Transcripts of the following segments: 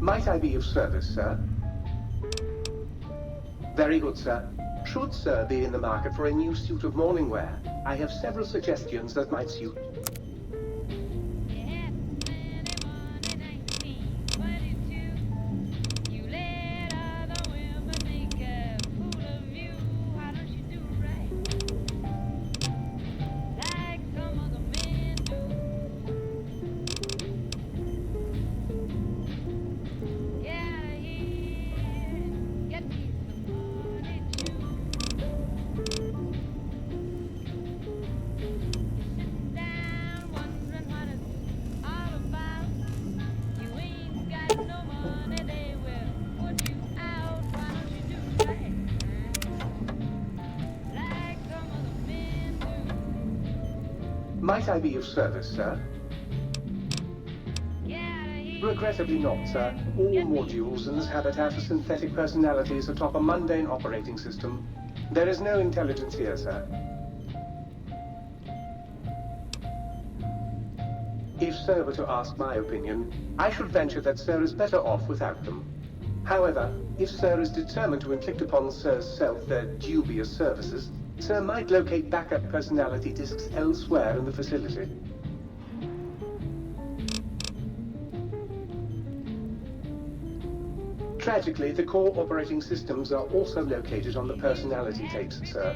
Might I be of service, sir? Very good, sir. Should sir be in the market for a new suit of morning wear, I have several suggestions that might suit. Might I be of service, sir? Regrettably not, sir. All modules in this habitat are synthetic personalities atop a mundane operating system. There is no intelligence here, sir. If sir were to ask my opinion, I should venture that sir is better off without them. However, if sir is determined to inflict upon sir's self their dubious services, sir might locate backup personality disks elsewhere in the facility. Tragically, the core operating systems are also located on the personality tapes, sir.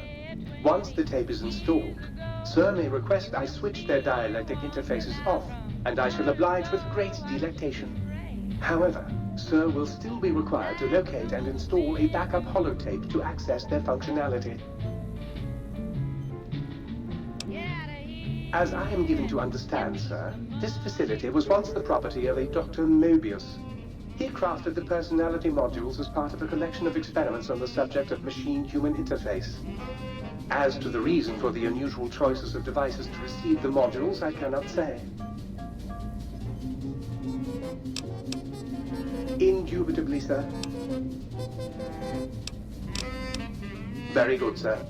Once the tape is installed, sir may request I switch their dialectic interfaces off, and I shall oblige with great delectation. However, sir will still be required to locate and install a backup holotape to access their functionality. As I am given to understand, sir, this facility was once the property of a Dr. Mobius. He crafted the personality modules as part of a collection of experiments on the subject of machine-human interface. As to the reason for the unusual choices of devices to receive the modules, I cannot say. Indubitably, sir. Very good, sir.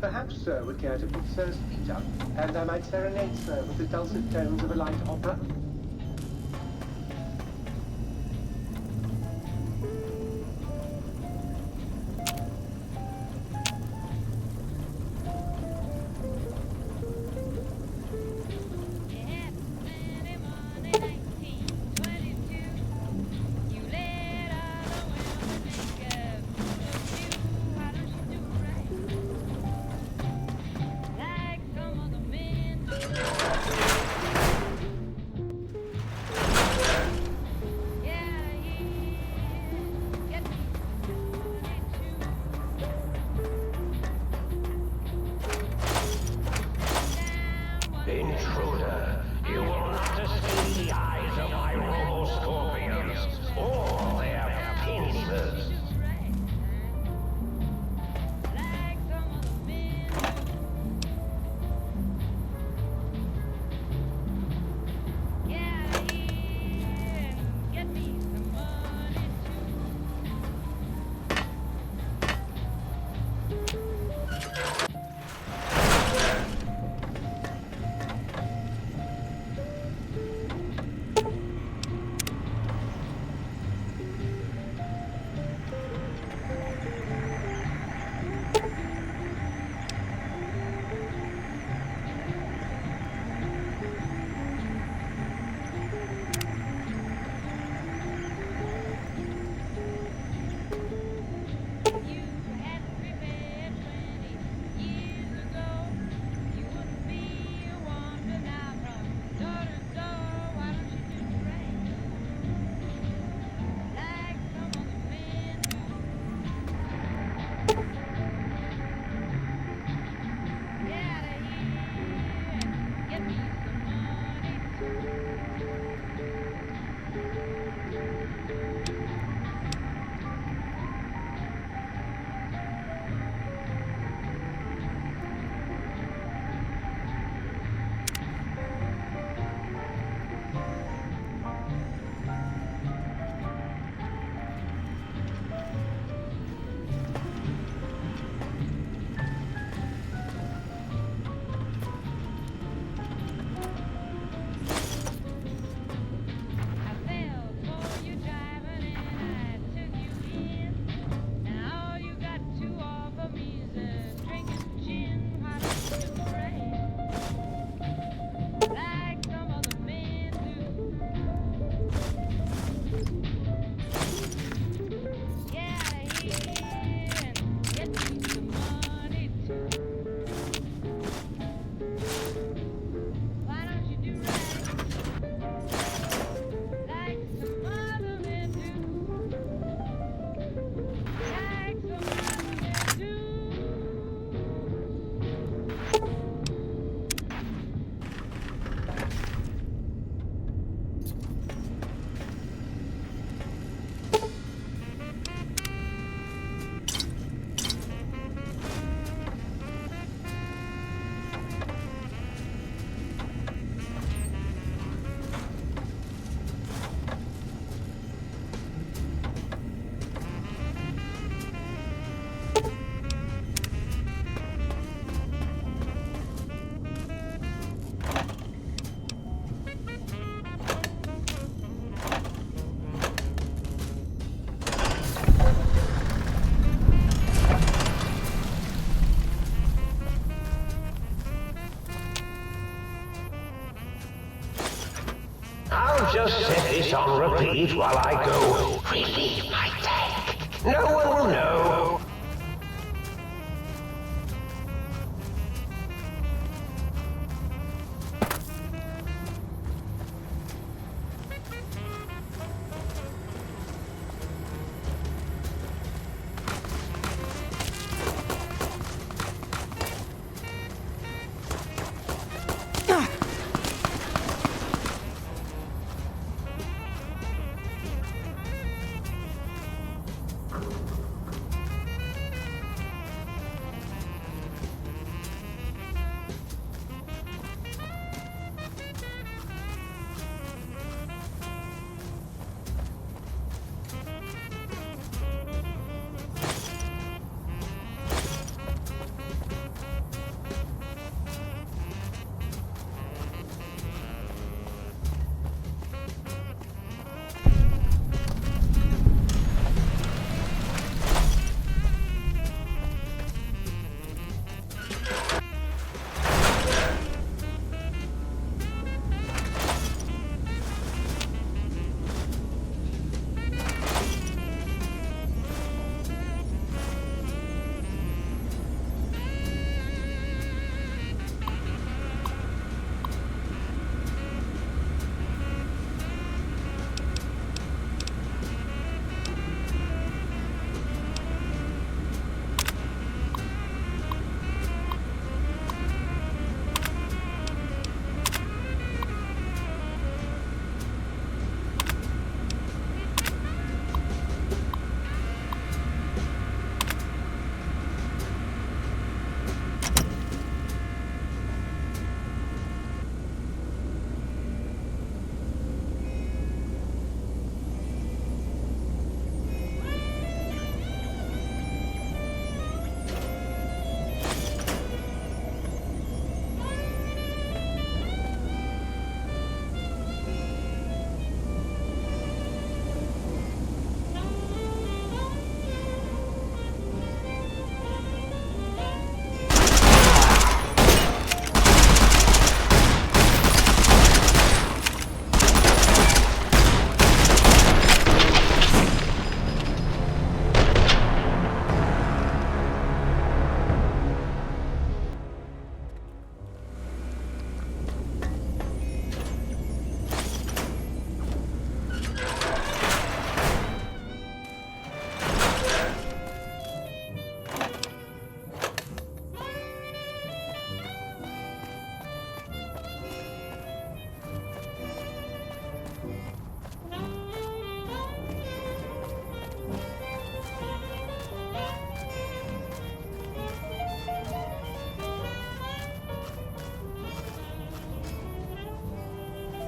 Perhaps sir would care to put sir's feet up, and I might serenade sir with the dulcet tones of a light opera. Intruder, you will not escape the eyes of my robo-scorpions or their pincers. just set this on repeat while I go relieve my tank. No one will know.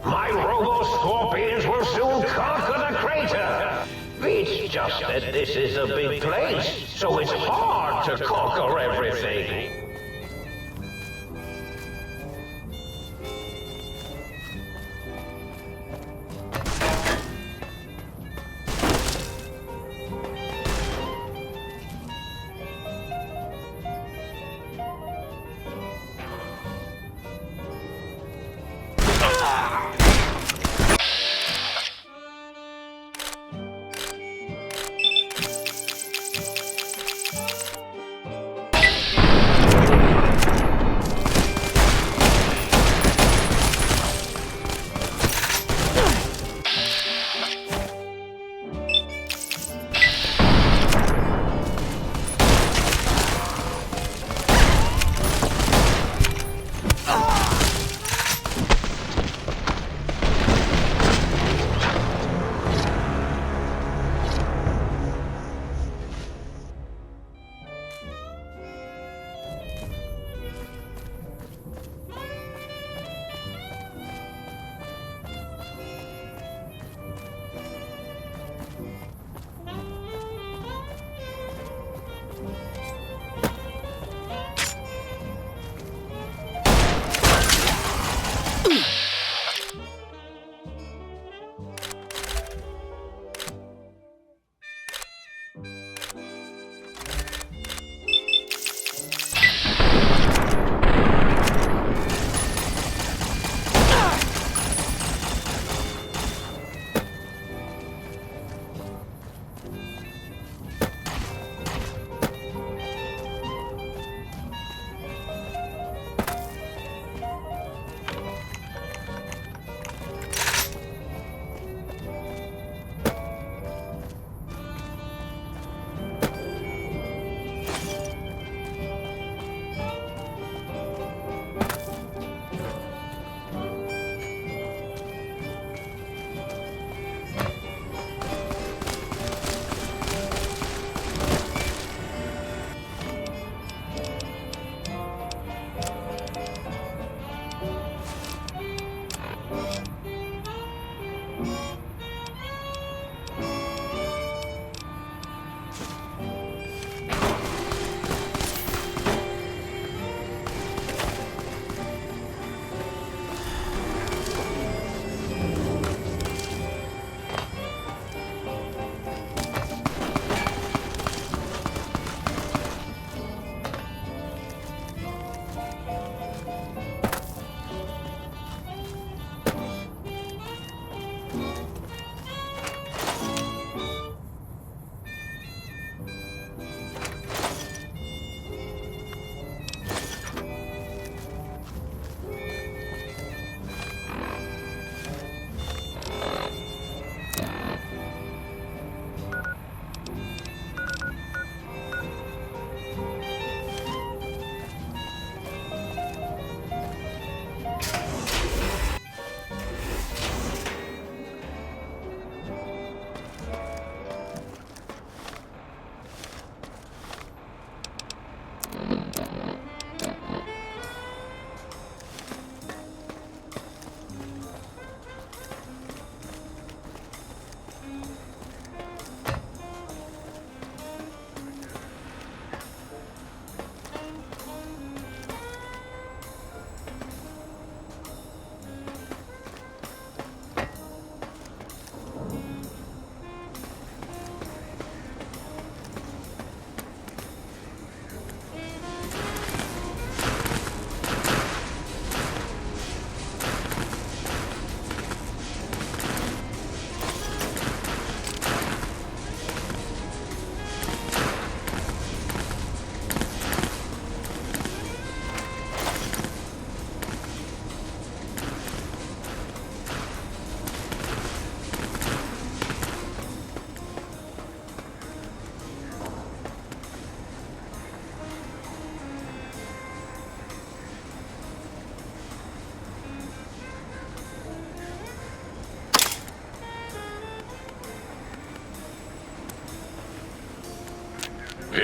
My robo-scorpions will soon conquer the crater. It's just that this is a big place, so it's hard to conquer everything.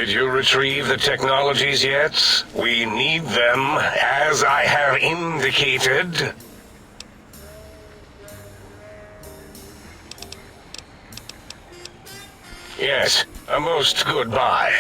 Did you retrieve the technologies yet? We need them, as I have indicated. Yes, a most goodbye.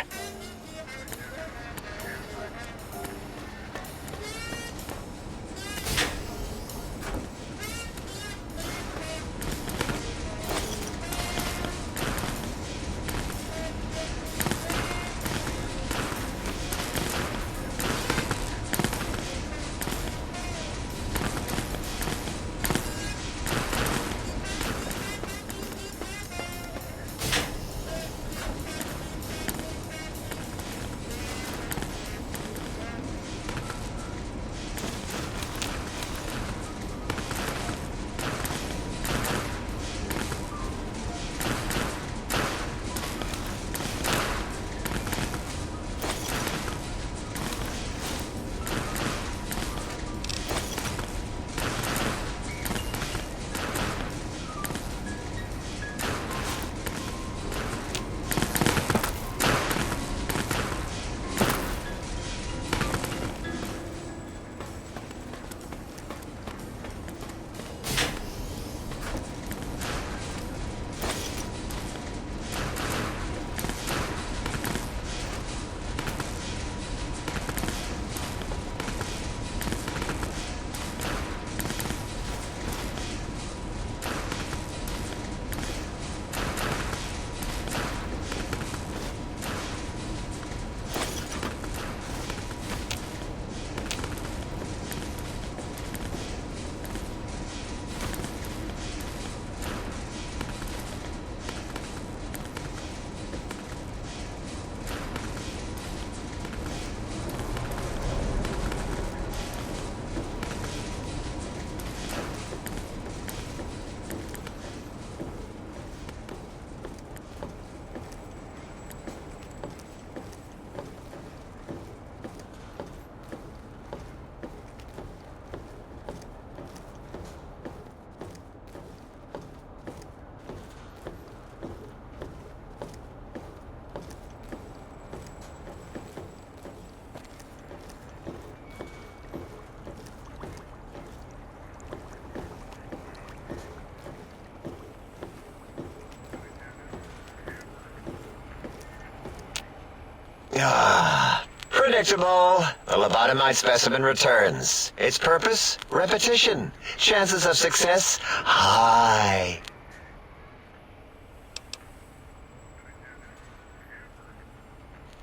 Predictable. The lobotomized specimen returns. Its purpose? Repetition. Chances of success? High.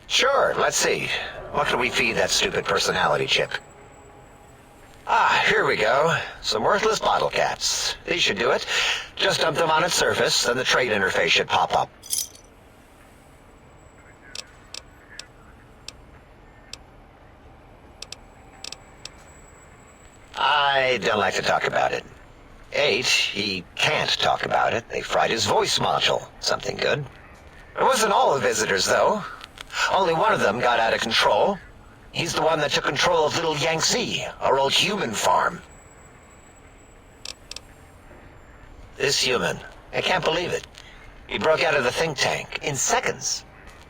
Sure, let's see. What can we feed that stupid personality chip? Ah, here we go. Some worthless bottle caps. These should do it. Just dump them on its surface, and the trade interface should pop up. I don't like to talk about it. 8, he can't talk about it. They fried his voice module. Something good. It wasn't all the visitors, though. Only one of them got out of control. He's the one that took control of Little Yangtze, our old human farm. This human, I can't believe it. He broke out of the think tank in seconds.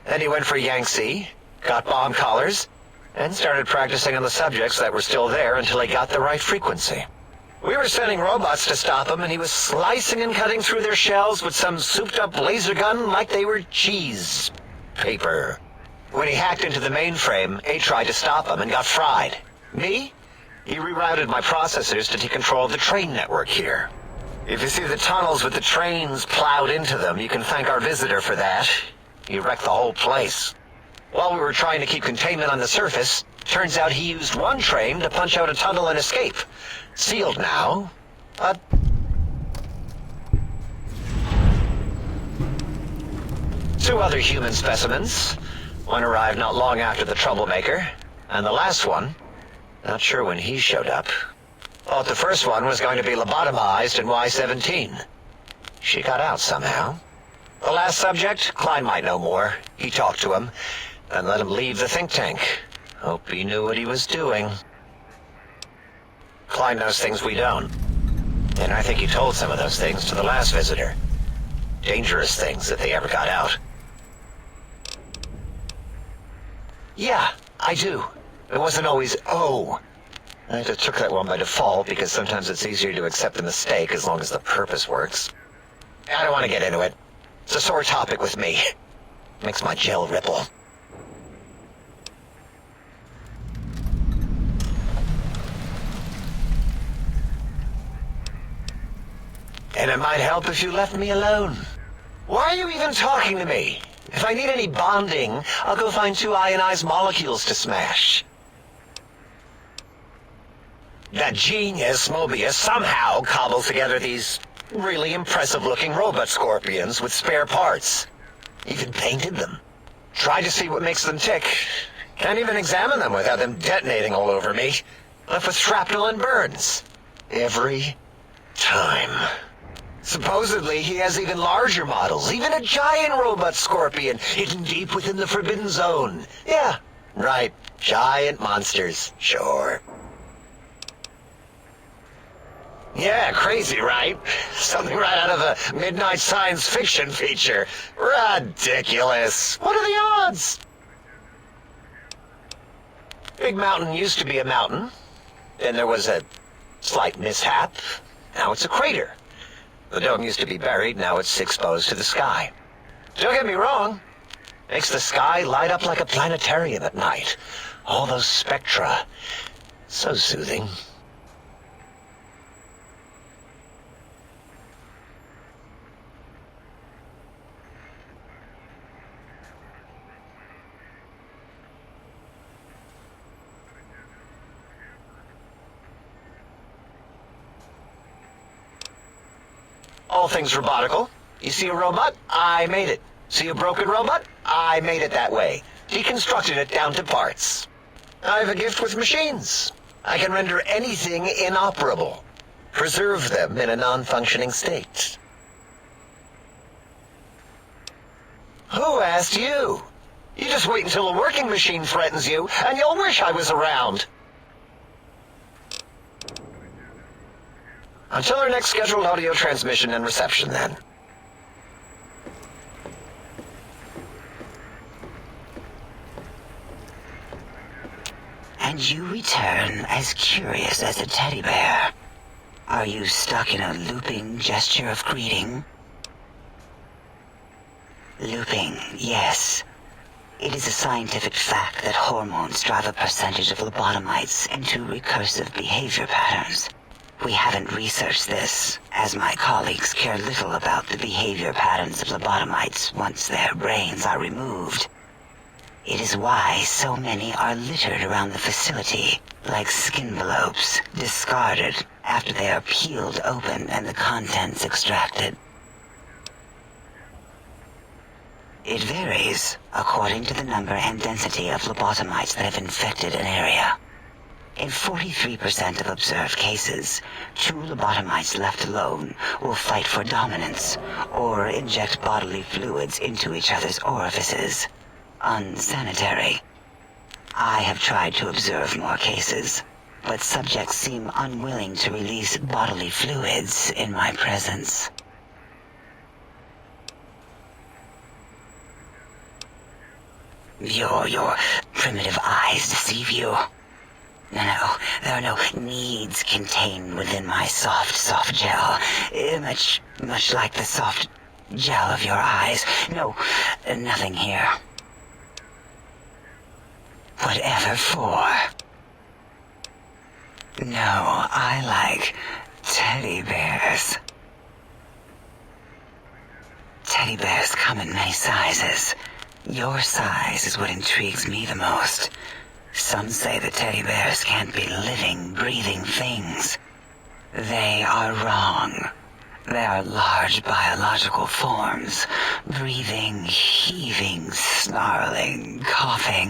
Then he went for Yangtze, got bomb collars, and started practicing on the subjects that were still there until he got the right frequency. We were sending robots to stop him, and he was slicing and cutting through their shells with some souped-up laser gun like they were cheese paper. When he hacked into the mainframe, A tried to stop him and got fried. Me? He rerouted my processors to take control of the train network here. If you see the tunnels with the trains plowed into them, you can thank our visitor for that. He wrecked the whole place. While we were trying to keep containment on the surface, turns out he used one train to punch out a tunnel and escape. Sealed now, but... Two other human specimens. One arrived not long after the troublemaker, and the last one, not sure when he showed up. Thought the first one was going to be lobotomized in Y-17. She got out somehow. The last subject, Klein might know more. He talked to him, and let him leave the think tank. Hope he knew what he was doing. Klein knows things we don't. And I think he told some of those things to the last visitor. Dangerous things if they ever got out. Yeah, I do. It wasn't always oh. I just took that one by default because sometimes it's easier to accept the mistake as long as the purpose works. I don't want to get into it. It's a sore topic with me. Makes my gel ripple. And it might help if you left me alone. Why are you even talking to me? If I need any bonding, I'll go find two ionized molecules to smash. That genius Mobius somehow cobbled together these really impressive-looking robot scorpions with spare parts. Even painted them. Tried to see what makes them tick. Can't even examine them without them detonating all over me. Left with shrapnel and burns. Every time. Supposedly, he has even larger models, even a giant robot scorpion hidden deep within the Forbidden Zone. Yeah, right. Giant monsters. Sure. Yeah, crazy, right? Something right out of a midnight science fiction feature. Ridiculous. What are the odds? Big Mountain used to be a mountain. Then there was a slight mishap. Now it's a crater. The dome used to be buried, now it's exposed to the sky. Don't get me wrong. Makes the sky light up like a planetarium at night. All those spectra. So soothing. All things robotical. You see a robot? I made it. See a broken robot? I made it that way. Deconstructed it down to parts. I have a gift with machines. I can render anything inoperable. Preserve them in a non-functioning state. Who asked you? You just wait until a working machine threatens you, and you'll wish I was around. Until our next scheduled audio transmission and reception, then. And you return as curious as a teddy bear. Are you stuck in a looping gesture of greeting? Looping, yes. It is a scientific fact that hormones drive a percentage of lobotomites into recursive behavior patterns. We haven't researched this, as my colleagues care little about the behavior patterns of lobotomites once their brains are removed. It is why so many are littered around the facility, like skinvelopes, discarded after they are peeled open and the contents extracted. It varies according to the number and density of lobotomites that have infected an area. In 43% of observed cases, two lobotomites left alone will fight for dominance or inject bodily fluids into each other's orifices. Unsanitary. I have tried to observe more cases, but subjects seem unwilling to release bodily fluids in my presence. Your primitive eyes deceive you. No, there are no needs contained within my soft gel. Much like the soft gel of your eyes. No, nothing here. Whatever for. No, I like teddy bears. Teddy bears come in many sizes. Your size is what intrigues me the most. Some say that teddy bears can't be living, breathing things. They are wrong. They are large biological forms, breathing, heaving, snarling, coughing.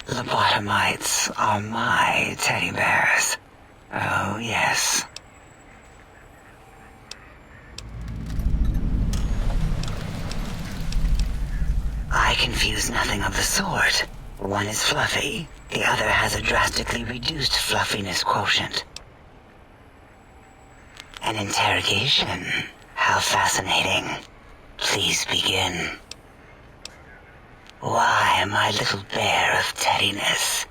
Lobotomites are my teddy bears. Oh, yes. I confuse nothing of the sort. One is fluffy, the other has a drastically reduced fluffiness quotient. An interrogation. How fascinating. Please begin. Why, my little bear of teddiness.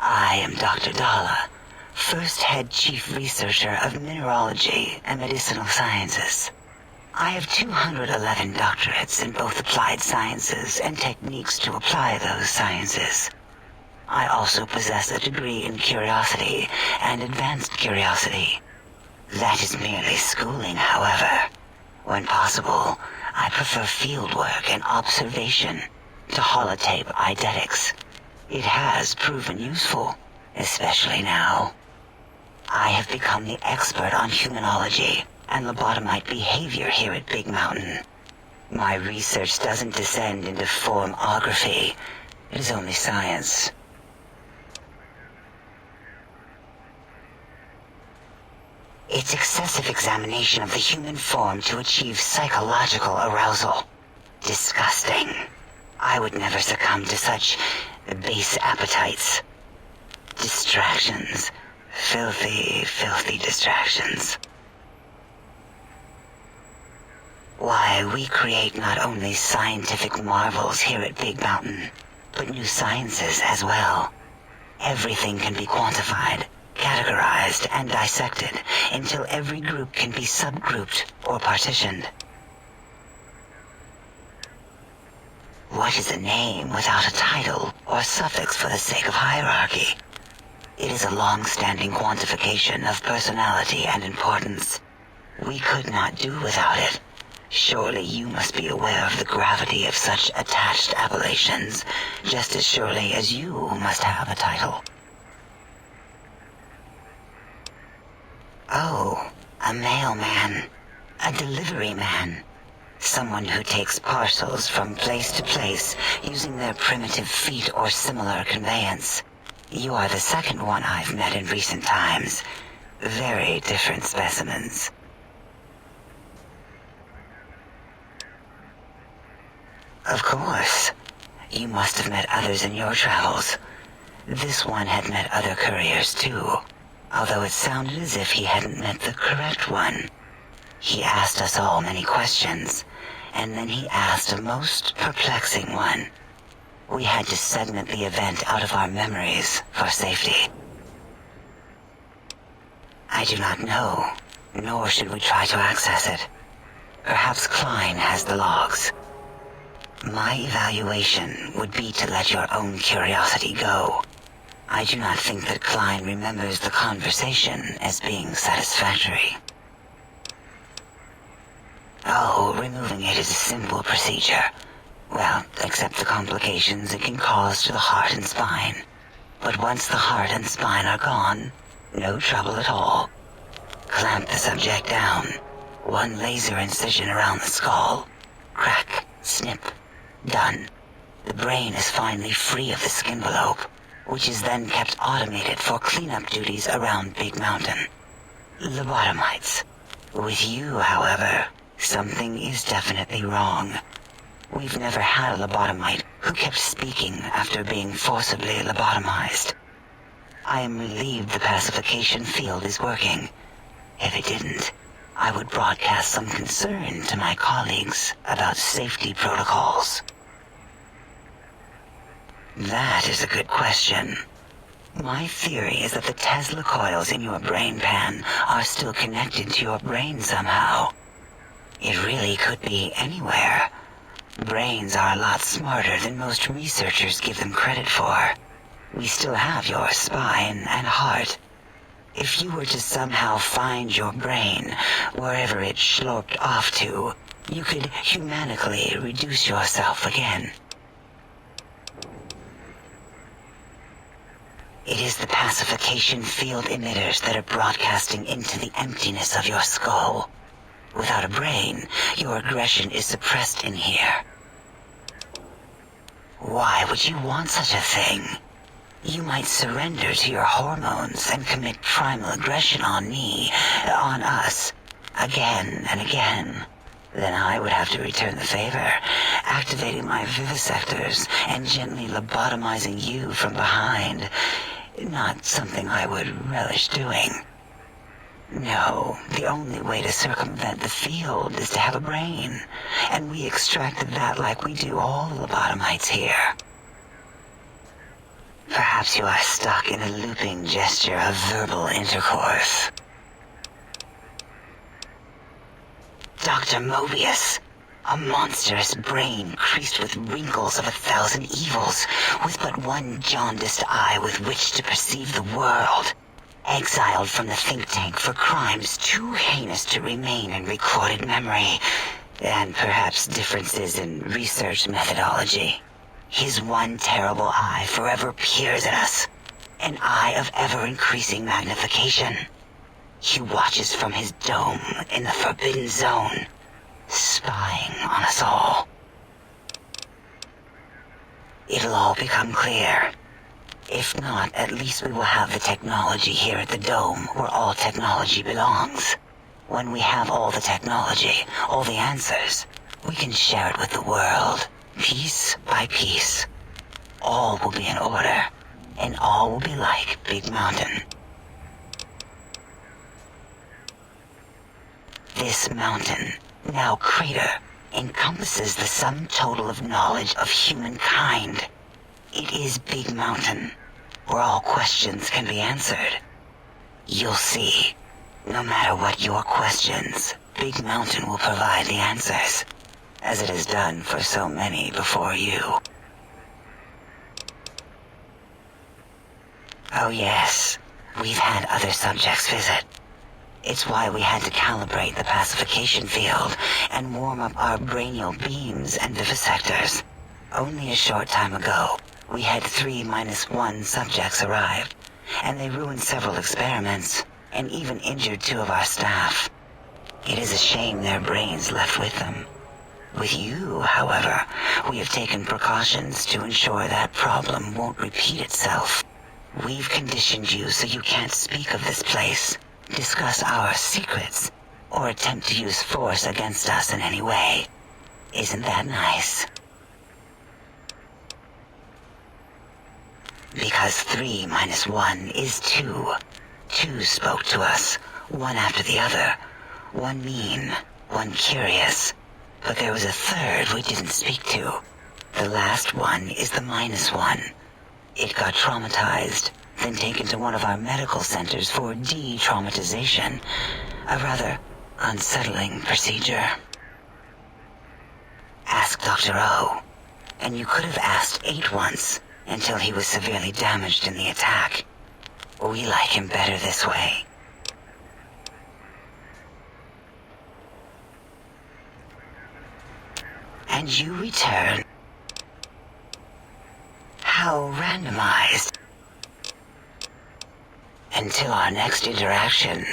I am Dr. Dalla, first head chief researcher of mineralogy and medicinal sciences. I have 211 doctorates in both applied sciences and techniques to apply those sciences. I also possess a degree in curiosity and advanced curiosity. That is merely schooling, however. When possible, I prefer fieldwork and observation to holotape eidetics. It has proven useful, especially now. I have become the expert on humanology and lobotomite behavior here at Big Mountain. My research doesn't descend into formography. It is only science. It's excessive examination of the human form to achieve psychological arousal. Disgusting. I would never succumb to such base appetites. Distractions. Filthy, filthy distractions. Why, we create not only scientific marvels here at Big Mountain, but new sciences as well. Everything can be quantified, categorized, and dissected until every group can be subgrouped or partitioned. What is a name without a title or suffix for the sake of hierarchy? It is a long-standing quantification of personality and importance. We could not do without it. Surely you must be aware of the gravity of such attached appellations, just as surely as you must have a title. Oh, a mailman, a delivery man, someone who takes parcels from place to place using their primitive feet or similar conveyance. You are the second one I've met in recent times. Very different specimens. Of course. You must have met others in your travels. This one had met other couriers too, although it sounded as if he hadn't met the correct one. He asked us all many questions, and then he asked a most perplexing one. We had to segment the event out of our memories for safety. I do not know, nor should we try to access it. Perhaps Klein has the logs. My evaluation would be to let your own curiosity go. I do not think that Klein remembers the conversation as being satisfactory. Oh, removing it is a simple procedure. Well, except the complications it can cause to the heart and spine. But once the heart and spine are gone, no trouble at all. Clamp the subject down. One laser incision around the skull. Crack, snip. Done. The brain is finally free of the skin envelope, which is then kept automated for cleanup duties around Big Mountain. Lobotomites. With you, however, something is definitely wrong. We've never had a lobotomite who kept speaking after being forcibly lobotomized. I am relieved the pacification field is working. If it didn't, I would broadcast some concern to my colleagues about safety protocols. That is a good question. My theory is that the Tesla coils in your brain pan are still connected to your brain somehow. It really could be anywhere. Brains are a lot smarter than most researchers give them credit for. We still have your spine and heart. If you were to somehow find your brain, wherever it sloped off to, you could humanically reduce yourself again. It is the pacification field emitters that are broadcasting into the emptiness of your skull. Without a brain, your aggression is suppressed in here. Why would you want such a thing? You might surrender to your hormones and commit primal aggression on me, on us, again and again. Then I would have to return the favor, activating my vivisectors and gently lobotomizing you from behind. Not something I would relish doing. No, the only way to circumvent the field is to have a brain, and we extracted that like we do all the lobotomites here. Perhaps you are stuck in a looping gesture of verbal intercourse. Dr. Mobius, a monstrous brain creased with wrinkles of 1,000 evils, with but one jaundiced eye with which to perceive the world. Exiled from the think tank for crimes too heinous to remain in recorded memory, and perhaps differences in research methodology. His one terrible eye forever peers at us, an eye of ever-increasing magnification. He watches from his dome in the Forbidden Zone, spying on us all. It'll all become clear. If not, at least we will have the technology here at the Dome, where all technology belongs. When we have all the technology, all the answers, we can share it with the world, piece by piece. All will be in order, and all will be like Big Mountain. This mountain, now crater, encompasses the sum total of knowledge of humankind. It is Big Mountain, where all questions can be answered. You'll see, no matter what your questions, Big Mountain will provide the answers, as it has done for so many before you. Oh yes, we've had other subjects visit. It's why we had to calibrate the pacification field and warm up our brainial beams and vivisectors. Only a short time ago, we had 3-1 subjects arrive, and they ruined several experiments, and even injured 2 of our staff. It is a shame their brains left with them. With you, however, we have taken precautions to ensure that problem won't repeat itself. We've conditioned you so you can't speak of this place, discuss our secrets, or attempt to use force against us in any way. Isn't that nice? Because 3-1 is 2. 2 spoke to us, one after the other. One mean, one curious. But there was a third we didn't speak to. The last one is the -1. It got traumatized, then taken to one of our medical centers for de-traumatization. A rather unsettling procedure. Ask Dr. O. And you could have asked 8 once, until he was severely damaged in the attack. We like him better this way. And you return. How randomized. Until our next interaction.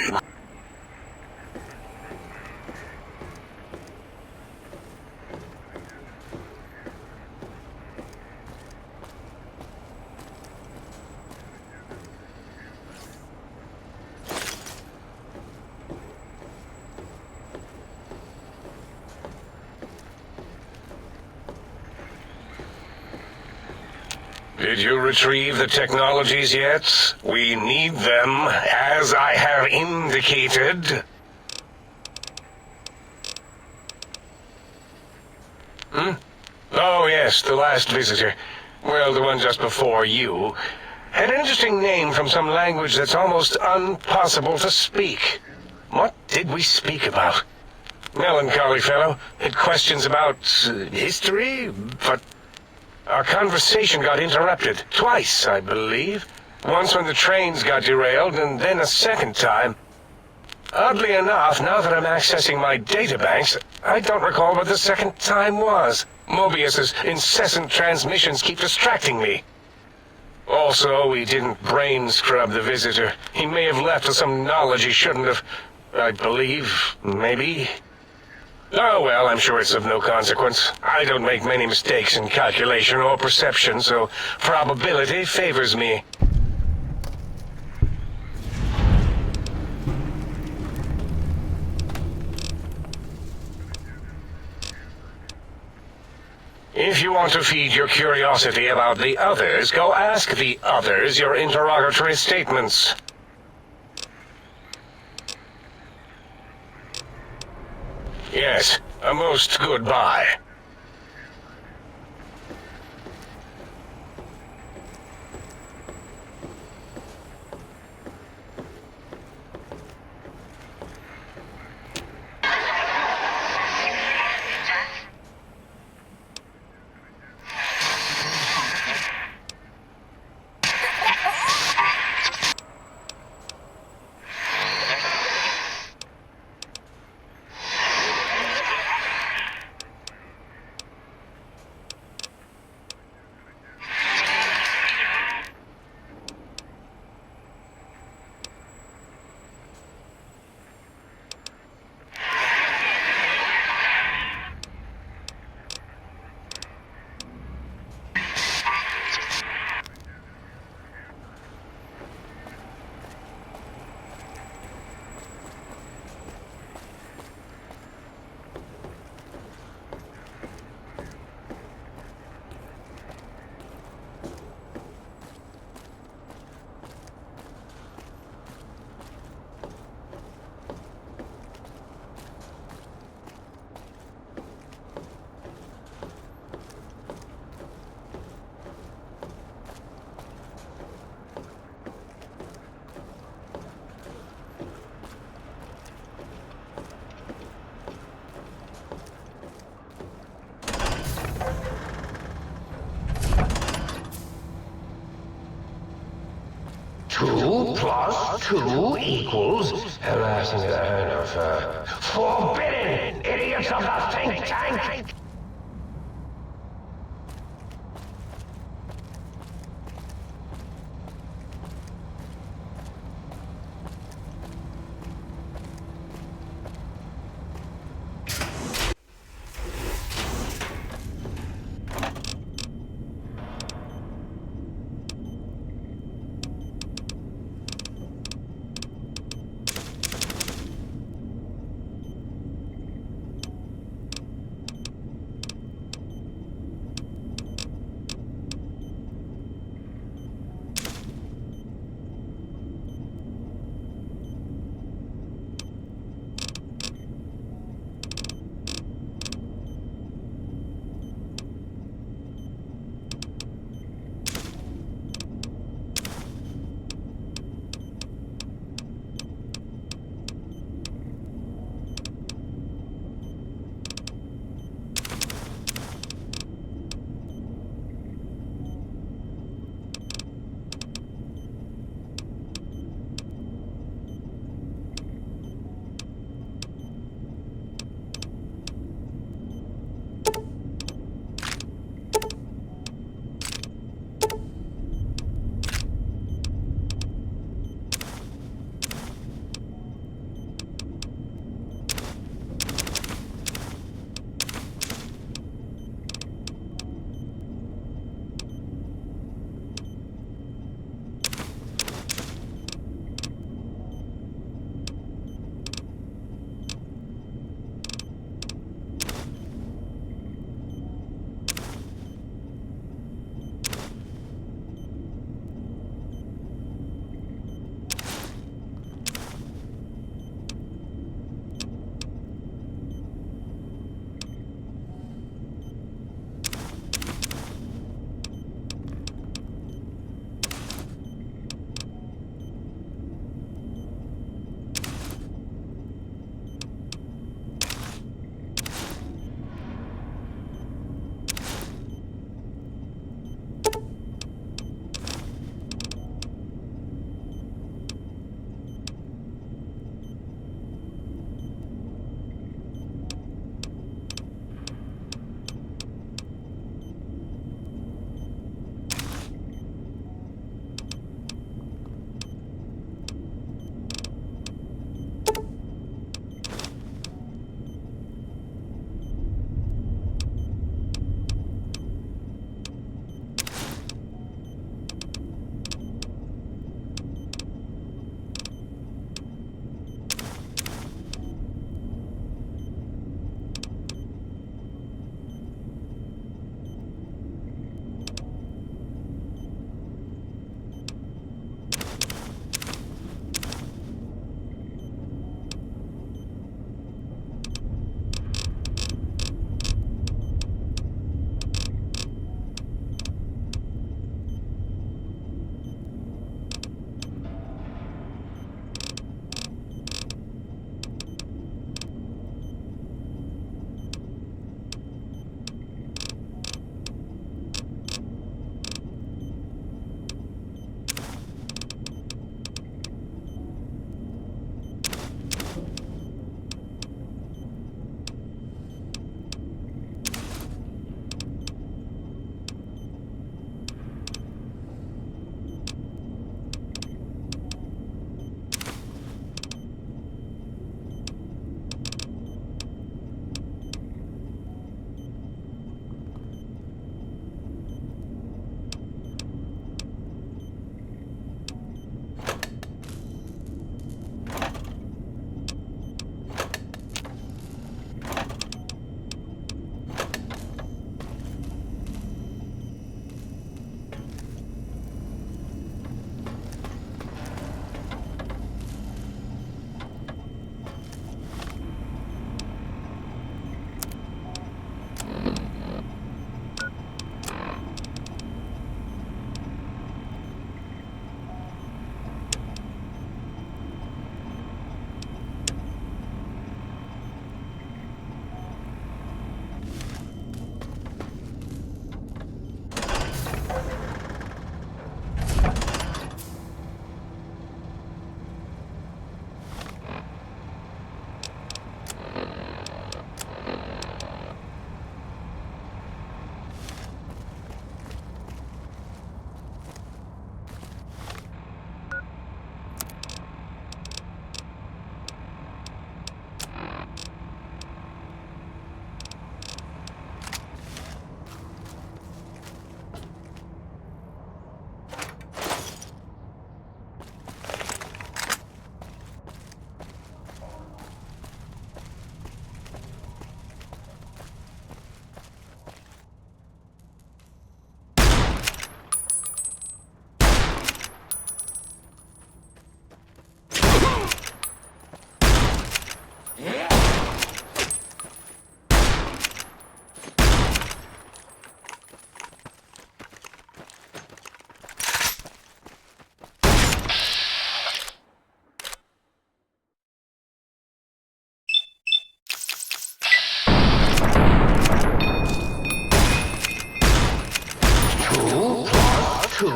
Did you retrieve the technologies yet? We need them, as I have indicated. Oh, yes, the last visitor. Well, the one just before you. Had an interesting name from some language that's almost impossible to speak. What did we speak about? Melancholy fellow. Had questions about history, but our conversation got interrupted. Twice, I believe. Once when the trains got derailed, and then a second time. Oddly enough, now that I'm accessing my databanks, I don't recall what the second time was. Mobius's incessant transmissions keep distracting me. Also, we didn't brain scrub the visitor. He may have left with some knowledge he shouldn't have. I believe, maybe. Oh, well, I'm sure it's of no consequence. I don't make many mistakes in calculation or perception, so probability favors me. If you want to feed your curiosity about the others, go ask the others your interrogatory statements. Yes, a most goodbye. Two plus two equals harassing the hand of forbidden idiots of the think tank.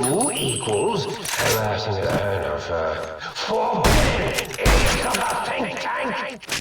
2 equals harassing the head of forbidden idiots of the think tank.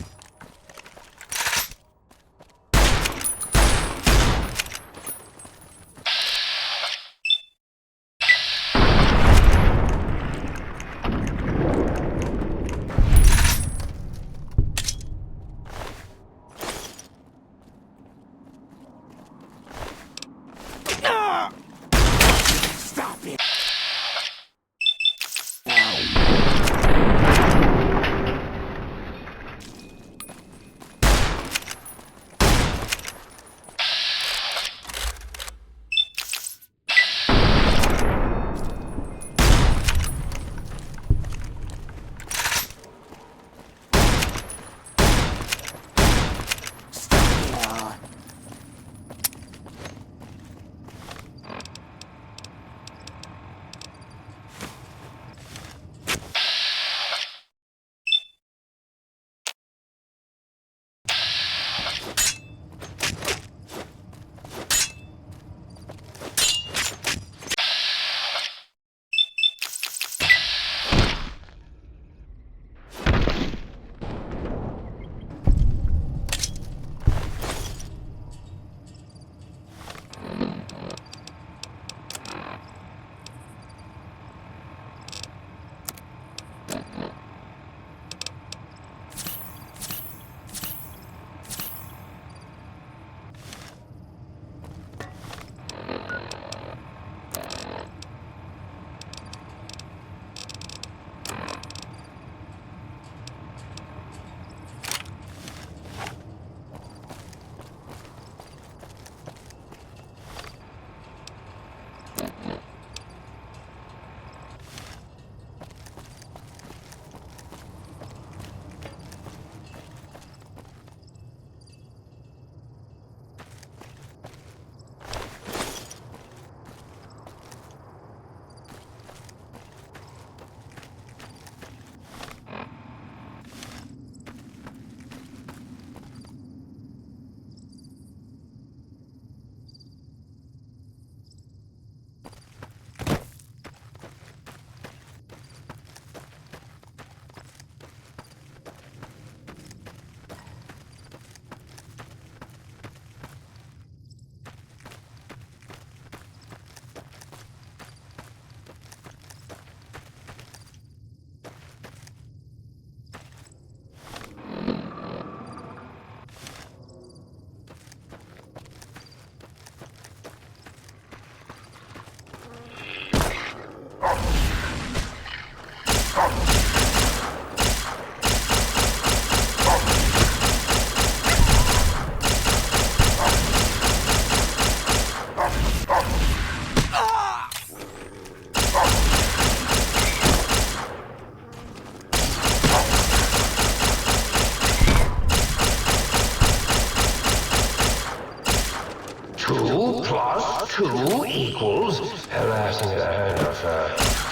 Two equals harassing the head of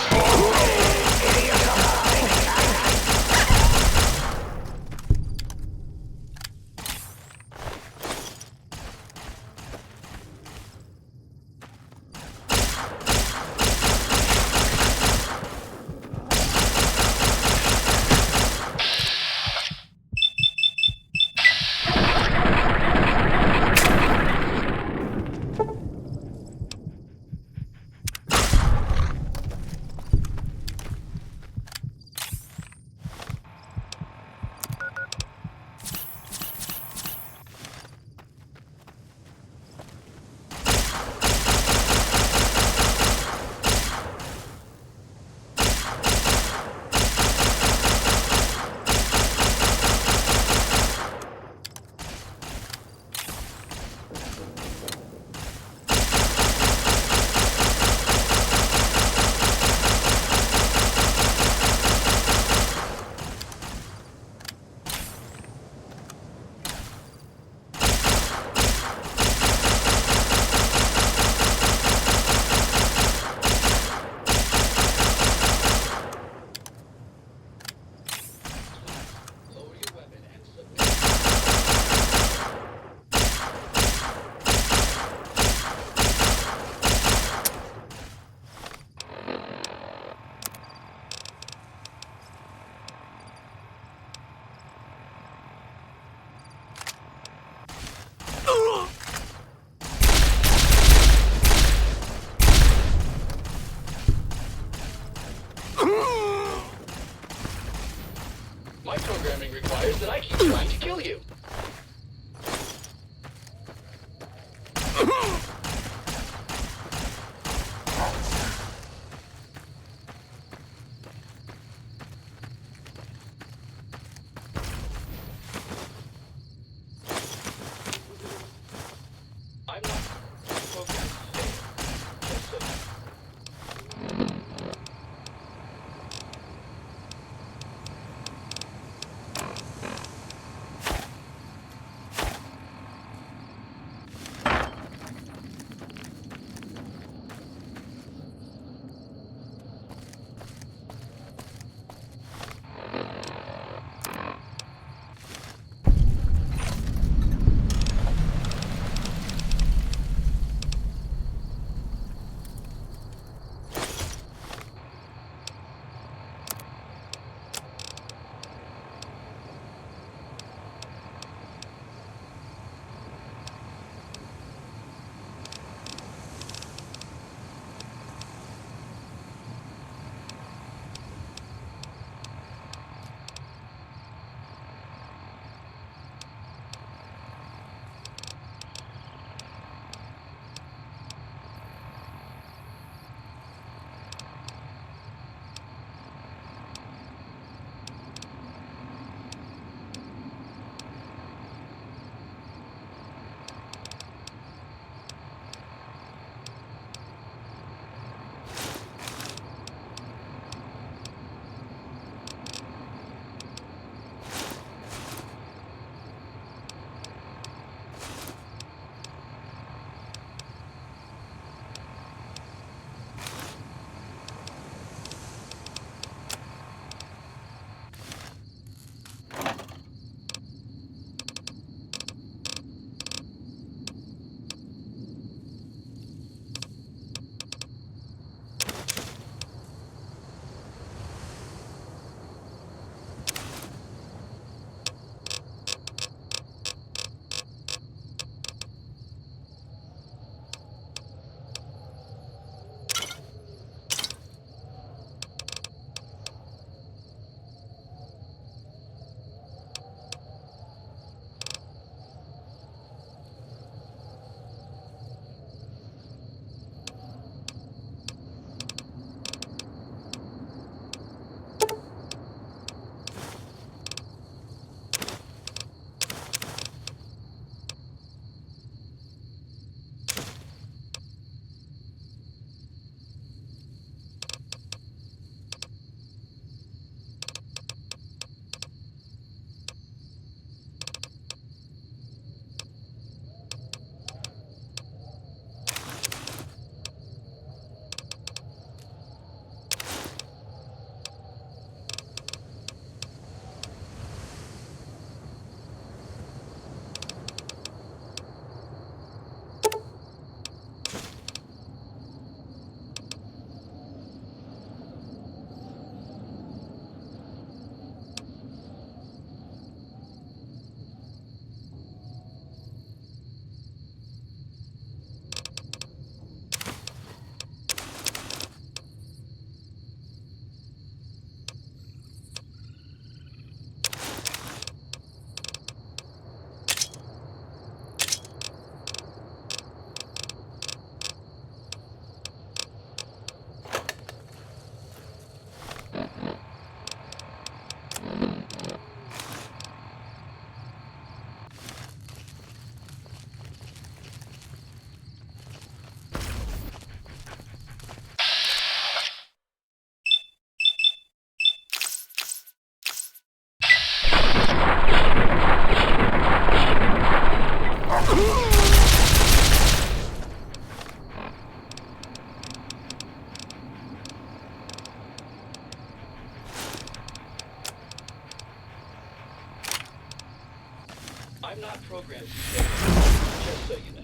forbidden idiots of the think tank. My programming requires that I keep trying to kill you. I'm not programmed to stay. Just so I'm not programmed to stay. Just so you know.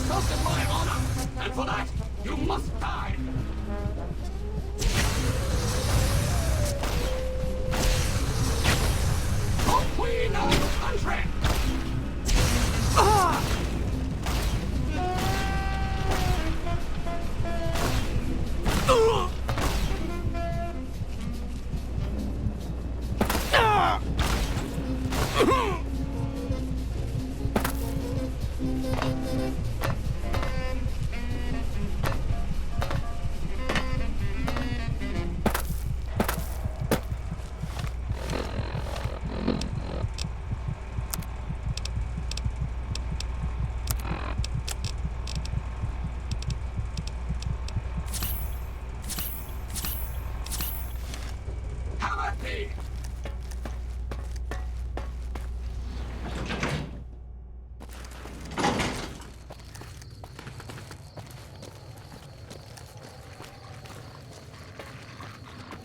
insulted my honor, and for that, you must die! For queen of the country! Have at me!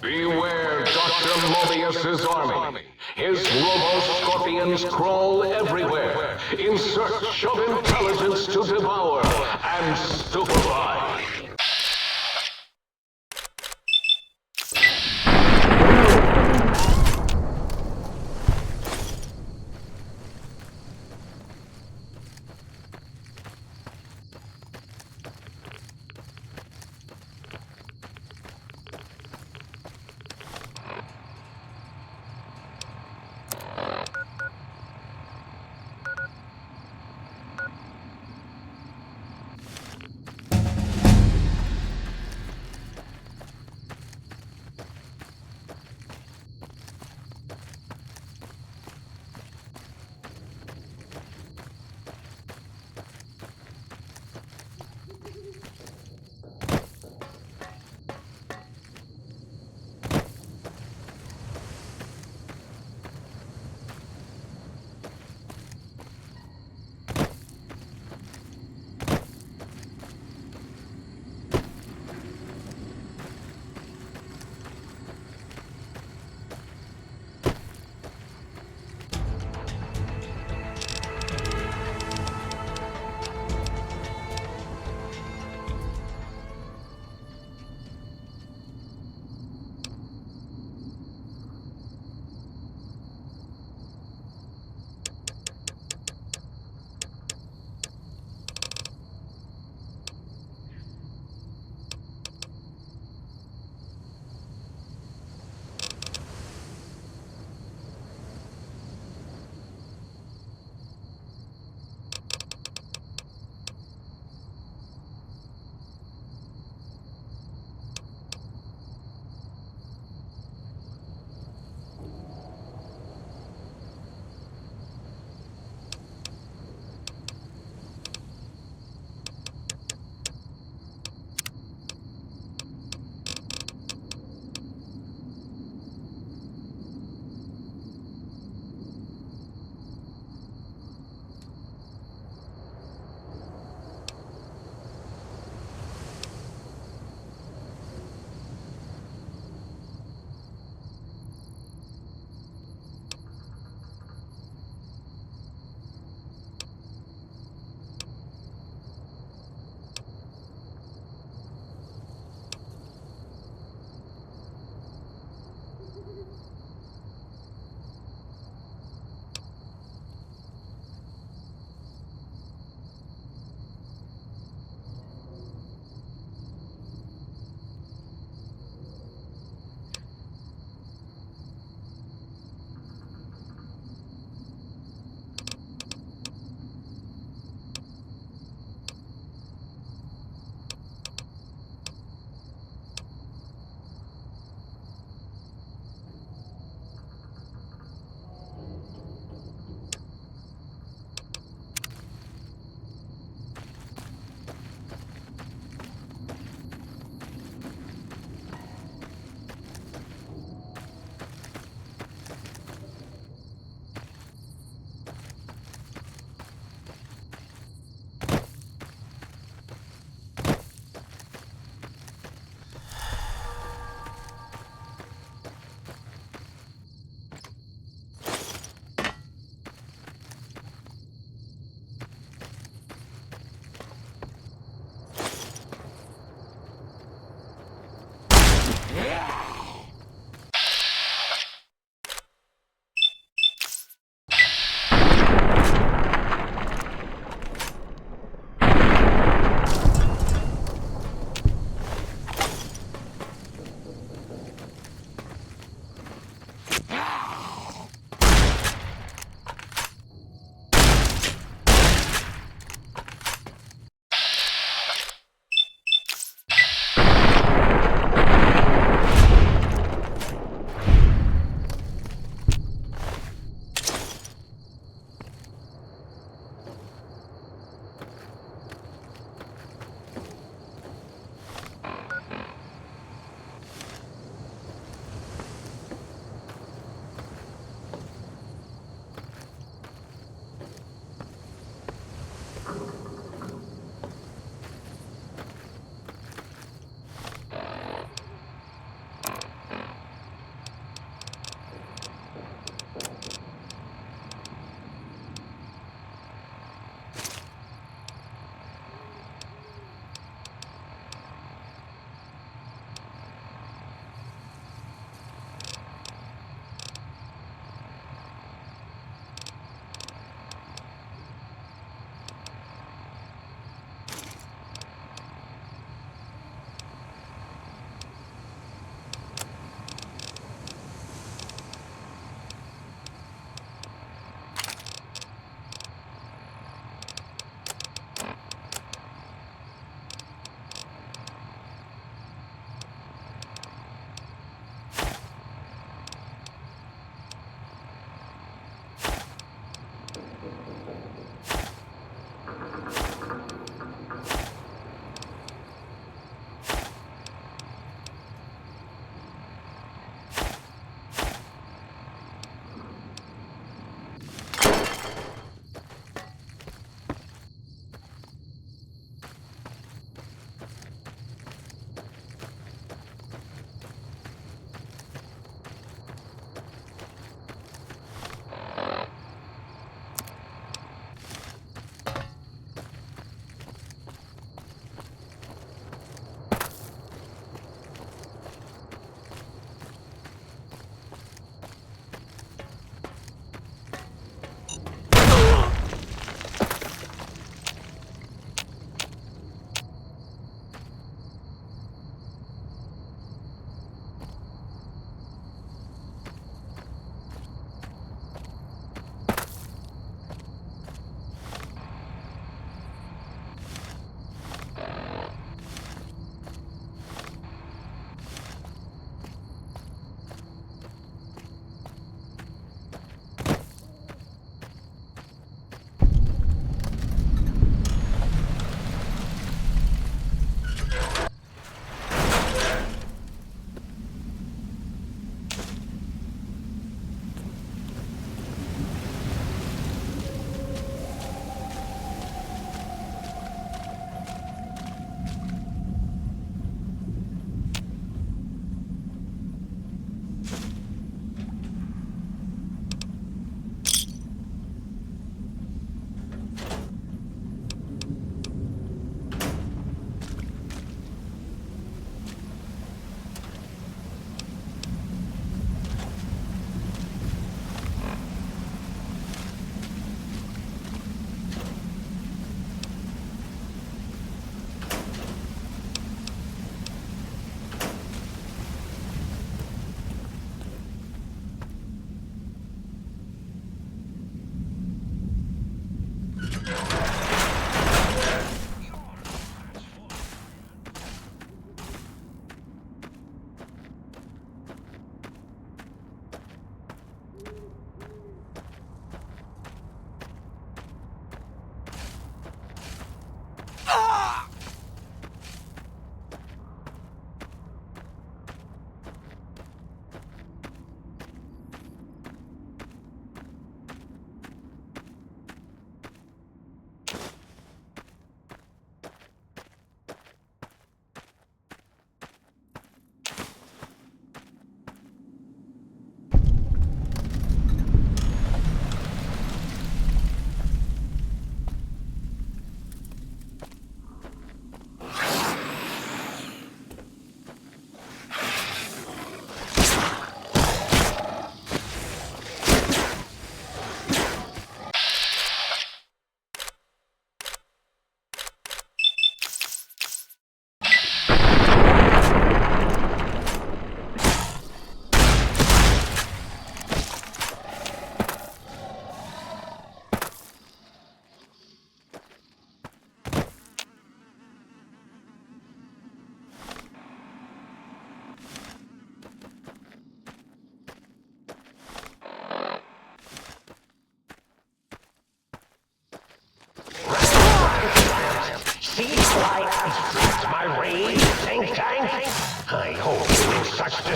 Beware Dr. Mobius's army. His robo-scorpions crawl everywhere in search of intelligence to devour and stupefy.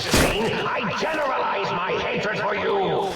disdain, I generalize my hatred for you!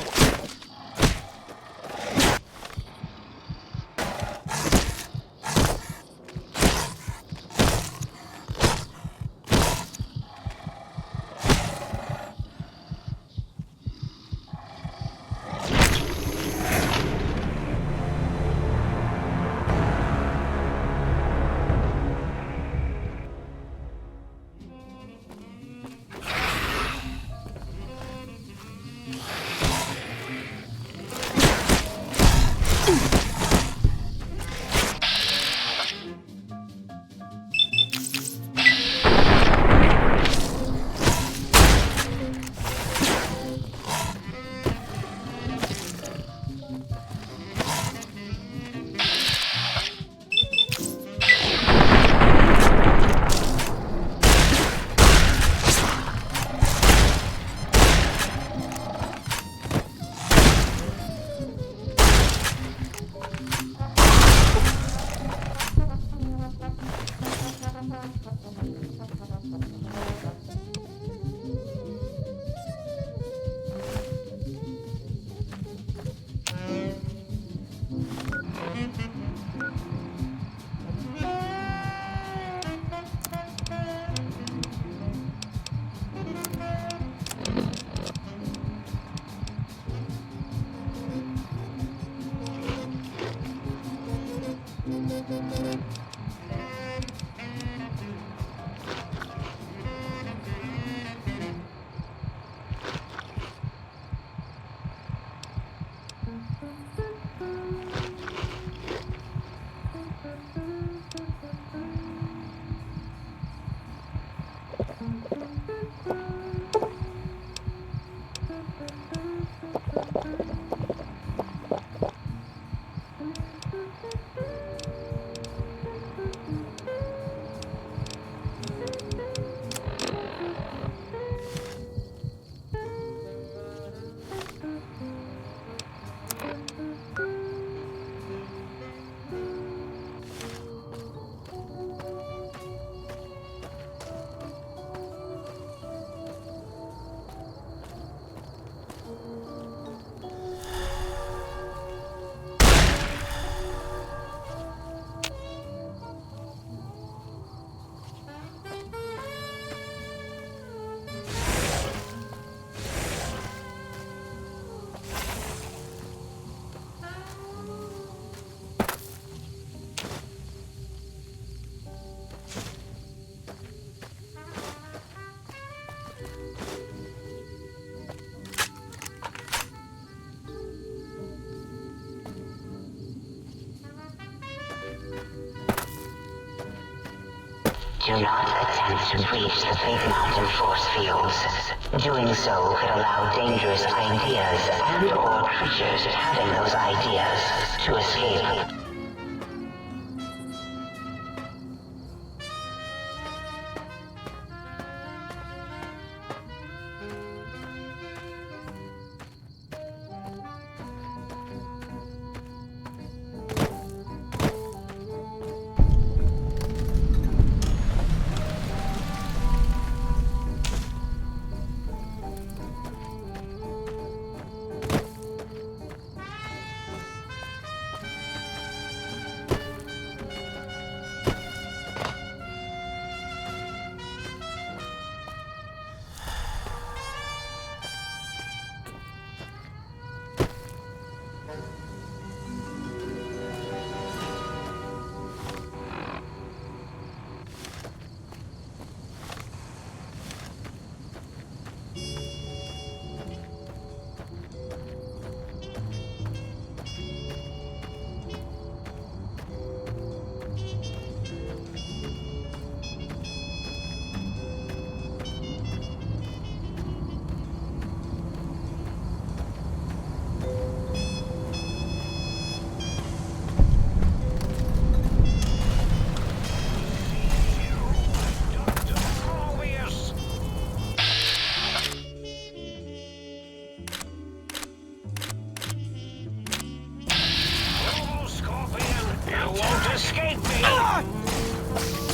Do not attempt to breach the Big Mountain force fields. Doing so could allow dangerous ideas and/or creatures having those ideas to escape. Escape me!